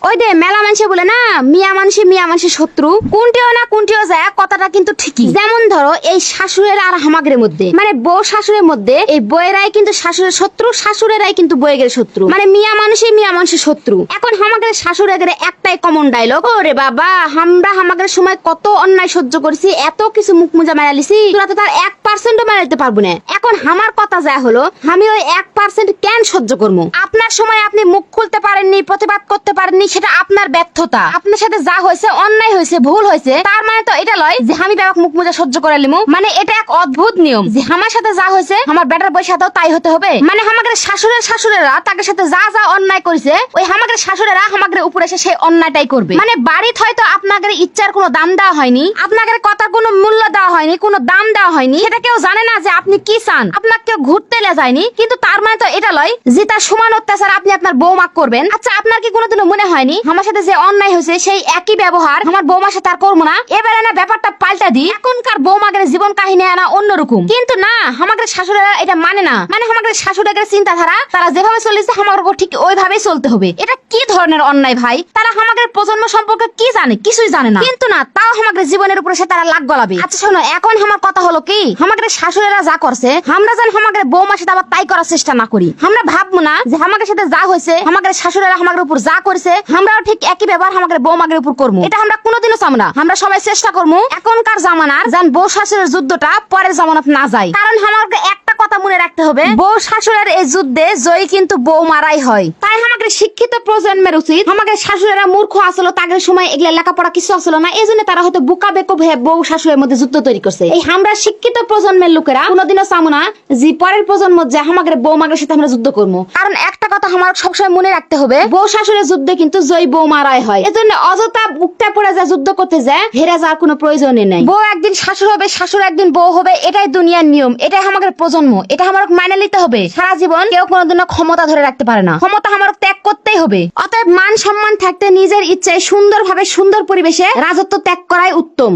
ওই দে মেলা মানুষে বলে না মিয়া মানুষের শত্রু, কোনটিও না কোনটিও যায় কথাটা কিন্তু ঠিকই। যেমন ধরো এই শাশুড়ের আর হামাগের মধ্যে, মানে বউ শাশুড়ের মধ্যে এই বউয়েরাই কিন্তু শাশুড়ের শত্রু, শাশুড়েরাই কিন্তু বউয়ের শত্রু, মানে মিয়া মানুষের শত্রু। এখন হামাগের শাশুড়ের একটাই কমন ডায়লগ, ওরে বাবা আমরা হামাগের সময় কত অন্যায় সহ্য করেছি, এত কিছু মুখ মুজা মারালিছি, তোরা তো তার 1% মারাইতে পারবো না। এখন আমার কথা যা হলো, আমি ওই 1% কেন সহ্য করবো? আপনার সময় আপনি মুখ খুলতে পারেননি, প্রতিবাদ করতে পারেননি, সেটা আপনার ব্যর্থতা। আপনার সাথে যা হয়েছে, অন্যায় হয়েছে, ভুল হয়েছে, তার মানে তো এটা লয় যে আমি বাবা মুখ মুজা সহ্য করে লিমু। মানে এটা এক অদ্ভুত নিয়ম যে আমার সাথে যা হয়েছে আমার বেটার বউয়ের সাথেও তাই হতে হবে। মানে আমাদের শাশুড়েরা তাদের সাথে যা যা অন্যায় করেছে, ওই আমাদের শাশুড়েরা আমাদের উপরে এসে সেই অন্যায়টাই করবে। মানে বাড়িতে হয়তো আপনাদের ইচ্ছার কোনো দাম দেওয়া হয়নি, আপনাদের কথার কোনো মূল্য দেওয়া হয়নি, কোনো দাম দেওয়া হয়নি, সেটা কেউ জানে না যে আপনি কি চান, আপনাকে কেউ ঘুরতে লে যায়নি, কিন্তু তার মানে তো এটা লয় যে তার সমান অত্যাচার আপনি আপনার বৌমা করবেন। আচ্ছা আপনার কি কোনোদিনও মনে হয়নি আমার সাথে যে অন্যায় হয়েছে সেই একই ব্যবহার আমার বৌমার সাথে আর করবো না? এবারে না ব্যাপারটা পাল্টা দিই, এখনকার বৌমাদের জীবন কাহিনী আনা অন্যরকম। কিন্তু না, আমাদের শাশুড়েরা এটা মানে না। মানে আমাদের শাশুড়ের চিন্তাধারা, তারা যেভাবে চলেছে আমার উপর ঠিক ওইভাবেই চলতে হবে। এটা কি ধরনের অন্যায় ভাই? তারা আমাদের প্রজন্ম সম্পর্কে কি জানে? কিছুই জানে না, কিন্তু না তাও আমাদের জীবনের উপরে সে তারা লাগ গলাবে। আচ্ছা শোনো, এখন আমার কথা হলো কি, আমাদের শাশুড়েরা যা করছে আমরা যেন আমাদের বৌমার সাথে আবার তাই করার চেষ্টা না করি। আমরা ভাববো না যে আমাদের সাথে যা হয়েছে, আমাদের শাশুড়েরা আমাদের উপর যা করেছে আমরাও ঠিক একই ব্যবহার আমাদের বৌমাদের উপর করবো। এটা আমরা কোনোদিনও চাবো না। আমরা সবাই চেষ্টা করবো এখনকার জামানার যেন বউ শাশুড়ের যুদ্ধটা পরের জামানাত না যায়। কারণ আমাকে একটা কথা মনে রাখতে হবে, বউ শাশুড়ের এই যুদ্ধে জয়ী কিন্তু বউ মারাই হয়। তাই আমাদের শিক্ষিত প্রজন্মের উচিত, আমাদের শাশুড়েরা মূর্খ আসলো, তাদের সময় এগুলা লেখাপড়া কিছু আসলো না, এই জন্য তারা হয়তো বোকা বেকুব হয়ে বউ শাশুড়ের মধ্যে যুদ্ধ তৈরি করছে। এই আমরা শিক্ষিত প্রজন্মের লোকেরা কোনোদিনও চাবো না যে পরের প্রজন্ম যে আমাদের বৌমাদের সাথে আমরা যুদ্ধ করবো। কারণ একটা কথা আমার সবসময় মনে রাখতে হবে, বউ শাশুড়ের যুদ্ধে কিন্তু জয়ী বউ মারাই হয়। এজন্য অযথা বুকটা পড়ে যায় যুদ্ধ করতে যায়, হেরে যাওয়ার কোনো প্রয়োজনই নাই। বউ একদিন শাশুড় হবে, শাশুড় একদিন বউ হবে, এটাই দুনিয়ার নিয়ম, এটাই আমাদের প্রজন্ম, এটা আমার মাইনে নিতে হবে। সারা জীবন কেউ কোনোদিনও ক্ষমতা ধরে রাখতে পারে না, ক্ষমতা আমার ত্যাগ করতেই হবে। অতএব মান সম্মান থাকতে নিজের ইচ্ছায় সুন্দরভাবে সুন্দর পরিবেশে রাজত্ব ত্যাগ করাই উত্তম।